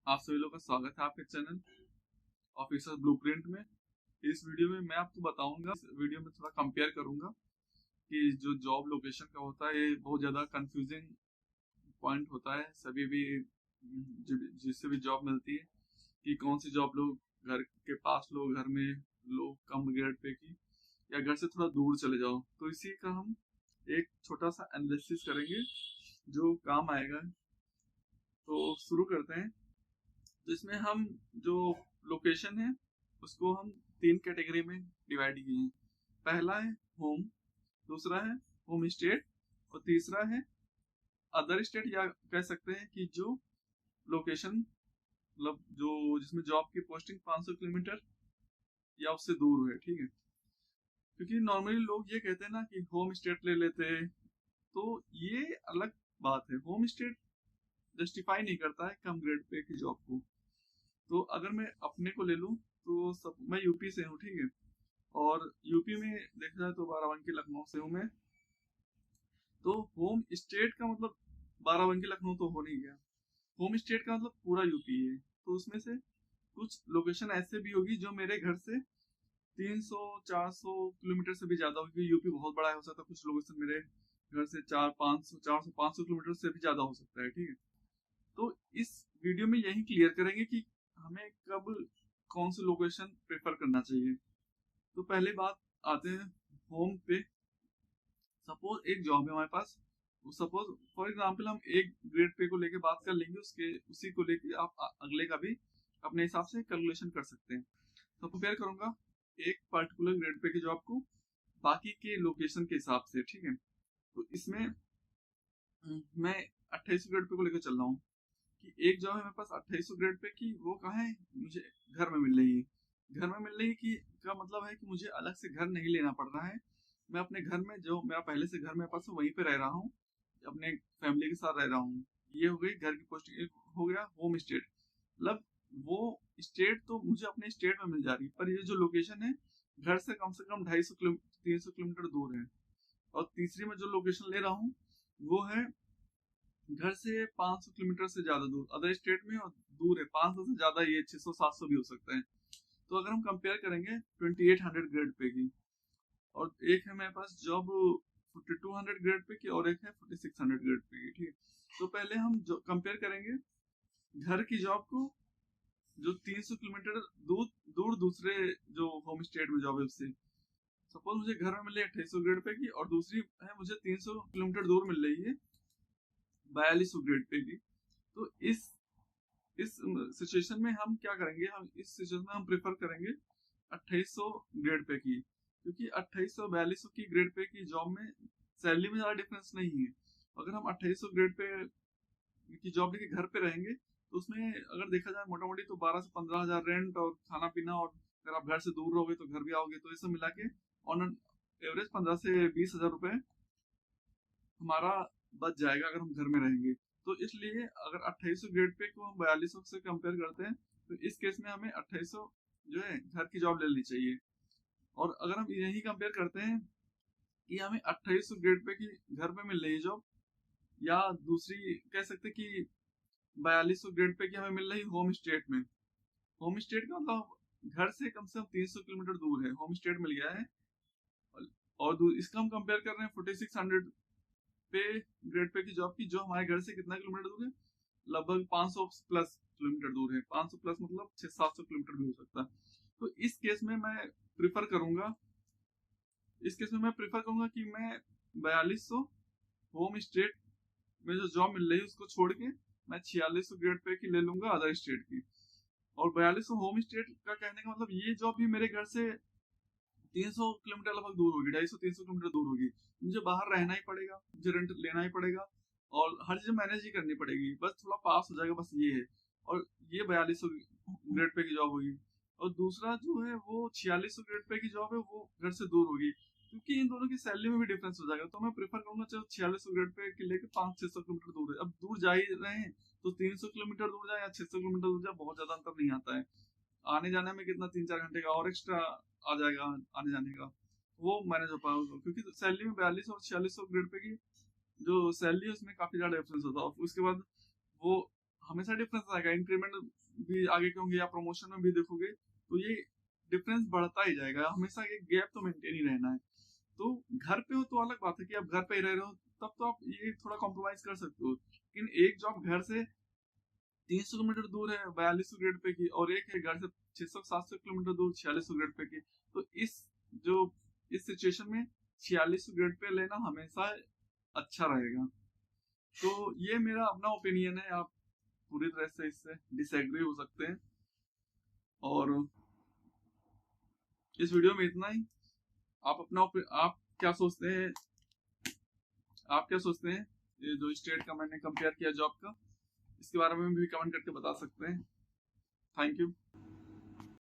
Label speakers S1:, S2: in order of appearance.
S1: आप सभी लोग का स्वागत है आपके चैनल ऑफिसर ब्लूप्रिंट में। इस वीडियो में मैं आपको बताऊंगा, इस वीडियो में थोड़ा कंपेयर करूंगा कि जो जॉब लोकेशन का होता है ये बहुत ज़्यादा कंफ्यूजिंग पॉइंट होता है सभी भी जिससे भी जॉब मिलती है कि कौन सी जॉब लोग घर के पास लो, घर में लो कम ग्रेड पे की, या घर से थोड़ा दूर चले जाओ। तो इसी का हम एक छोटा सा एनालिसिस करेंगे जो काम आएगा। तो शुरू करते हैं। तो इसमें हम जो लोकेशन है उसको हम तीन कैटेगरी में डिवाइड किए हैं। पहला है होम, दूसरा है होम स्टेट, और तीसरा है अदर स्टेट, या कह सकते हैं कि जो लोकेशन मतलब जो जिसमें जॉब की पोस्टिंग 500 किलोमीटर या उससे दूर है। ठीक है, क्योंकि नॉर्मली लोग ये कहते हैं ना कि होम स्टेट ले लेते हैं, तो ये अलग बात है। होम स्टेट जस्टिफाई नहीं करता है कम ग्रेड पे की जॉब को। तो अगर मैं अपने को ले लूँ तो सब मैं यूपी से हूँ। ठीक है, और यूपी में देखा जाए तो बाराबंकी लखनऊ से हूँ मैं। तो होम स्टेट का मतलब बाराबंकी लखनऊ तो हो नहीं गया। होम स्टेट का मतलब पूरा यूपी है। तो उसमें से कुछ लोकेशन ऐसे भी होगी जो मेरे घर से 300-400 किलोमीटर से भी ज्यादा होगी। यूपी बहुत बड़ा है, हो सकता है कुछ लोकेशन मेरे घर से 400-500 किलोमीटर से भी ज्यादा हो सकता है। ठीक है, तो इस वीडियो में यही क्लियर करेंगे कि हमें कब कौन सी लोकेशन प्रेफर करना चाहिए। तो पहले बात आते हैं होम पे। सपोज एक जॉब है हमारे पास, सपोज फॉर एग्जांपल हम एक ग्रेड पे को लेके बात कर लेंगे, उसके उसी को लेके आप अगले का भी अपने हिसाब से कैलकुलेशन कर सकते हैं। तो कंपेयर करूंगा एक पर्टिकुलर ग्रेड पे की जॉब को बाकी के लोकेशन के हिसाब से। ठीक है, तो इसमें मैं 2800 ग्रेड पे को लेकर चल रहा हूँ कि एक जॉब है मेरे पास 2800 ग्रेड पे की, वो कहाँ है, मुझे घर में मिल रही है। घर में मिल रही की का मतलब है कि मुझे अलग से घर नहीं लेना पड़ रहा है। मैं अपने घर में जो मेरा पहले से घर मेरे पास है वहीं पे रह रहा हूँ, अपने फैमिली के साथ रह रहा हूँ। ये हो गई घर की पोस्टिंग। एक हो गया होम स्टेट, मतलब वो स्टेट तो मुझे अपने स्टेट में मिल जा रही है, पर ये जो लोकेशन है घर से कम 250 किलोमीटर 300 किलोमीटर दूर है। और तीसरी में जो लोकेशन ले रहा हूँ वो है घर से 500 किलोमीटर से ज्यादा दूर, अदर स्टेट में, और दूर है 500 से ज्यादा, ये 600-700 भी हो सकता है। तो अगर हम कंपेयर करेंगे 2800 ग्रेड पे की, और एक है मेरे पास जॉब 4200 ग्रेड पे की, और एक है 4600 ग्रेड पे की। ठीक है, तो पहले हम जो कंपेयर करेंगे घर की जॉब को जो 300 किलोमीटर दूर दूर दूसरे जो होम स्टेट में जॉब है उससे। सपोज मुझे घर में मिल रही है 2800 ग्रेड पे की, और दूसरी है मुझे 300 किलोमीटर दूर मिल रही है 4200 ग्रेड पे की। तो इस सिचुएशन में हम क्या करेंगे, हम इस सिचुएशन में हम प्रेफर करेंगे 2800 ग्रेड पे की, क्योंकि 2800 4200 की ग्रेड पे की जॉब में सैलरी में ज्यादा डिफरेंस नहीं है। अगर हम 2800 ग्रेड पे की जॉब लेके घर पे रहेंगे तो उसमें अगर देखा जाए मोटा मोटी तो 12 से 15 हजार रेंट और खाना पीना, और अगर आप घर से दूर रहोगे तो घर भी आओगे, तो ये सब मिला के ऑन एवरेज 15 से 20 हजार रुपए हमारा बच जाएगा अगर हम घर में रहेंगे। तो इसलिए अगर 2800 ग्रेड पे को हम 4200 से कंपेयर करते हैं तो इस केस में हमें 2800 जो है घर की जॉब ले लेनी चाहिए। और अगर हम यही कंपेयर करते हैं कि हमें 2800 ग्रेड पे की घर पे मिल रही है जॉब, या दूसरी कह सकते हैं कि 4200 ग्रेड पे की हमें मिल रही होम स्टेट में। होम स्टेट का मतलब घर से कम 300 किलोमीटर दूर है, होम स्टेट मिल गया है। और इसका हम कंपेयर कर रहे हैं 4600 पे ग्रेड पे की जॉब की, जो हमारे घर से कितना किलोमीटर दूर है, लगभग 500 प्लस किलोमीटर दूर है। 500 प्लस मतलब 600-700 किलोमीटर भी हो सकता है। तो इस केस में मैं प्रिफर करूंगा कि मैं 4200 होम स्टेट में जो जॉब मिल रही है उसको छोड़ के मैं 4600 ग्रेड पे की ले लूंगा अदर स्टेट की। और 4200 होम स्टेट का कहने का मतलब ये जॉब भी मेरे घर से 300 किलोमीटर लगभग दूर होगी, 250-300 किलोमीटर दूर होगी। मुझे बाहर रहना ही पड़ेगा, मुझे रेंट लेना ही पड़ेगा, और हर चीज मैनेज ही करनी पड़ेगी, बस थोड़ा पास हो जाएगा, बस ये है। और ये 4200 ग्रेड पे की जॉब होगी। और दूसरा जो है वो 4600 ग्रेड पे की जॉब है, वो घर से दूर होगी, क्योंकि इन दोनों की सैलरी में भी डिफरेंस हो जाएगा। तो मैं प्रेफर करूंगा चलो 4600 ग्रेड पे के लेके 500-600 किलोमीटर दूर है। अब दूर जा ही रहे हैं तो 300 किलोमीटर दूर जाए या 600 किलोमीटर दूर जाए, बहुत ज्यादा अंतर नहीं आता है। आने जाने में कितना 3-4 घंटे का और एक्स्ट्रा आ जाएगा आने जाने का, वो मैनेज हो पाएगा, क्योंकि सैलरी में 4200 और 4600 ग्रेड पे की जो सैलरी है उसमें काफी ज्यादा डिफरेंस होता है। और उसके बाद वो हमेशा डिफरेंस आएगा। इंक्रीमेंट भी आगे के होंगे या प्रमोशन में भी देखोगे तो ये डिफरेंस बढ़ता ही जाएगा। हमेशा एक गैप तो मेंटेन ही रहना है। तो घर पे हो तो अलग बात है कि आप घर पे ही रह रहे हो, तब तो आप ये थोड़ा कॉम्प्रोमाइज कर सकते हो। लेकिन एक जॉब घर से 300 किलोमीटर दूर है 4200 ग्रेड पे की, और एक है घर से 600-700 किलोमीटर दूर 4600 ग्रेड पे की। तो इस सिचुएशन में 4600 ग्रेड पे लेना हमेशा अच्छा रहेगा। तो ये मेरा अपना ओपिनियन है, आप पूरी तरह से इससे डिसएग्री हो सकते हैं। और इस वीडियो में इतना ही। आप क्या सोचते हैं, आप क्या सोचते हैं ये जो स्टेट का मैंने कंपेयर किया जॉब का, इसके बारे में भी कमेंट करके बता सकते हैं। Thank you.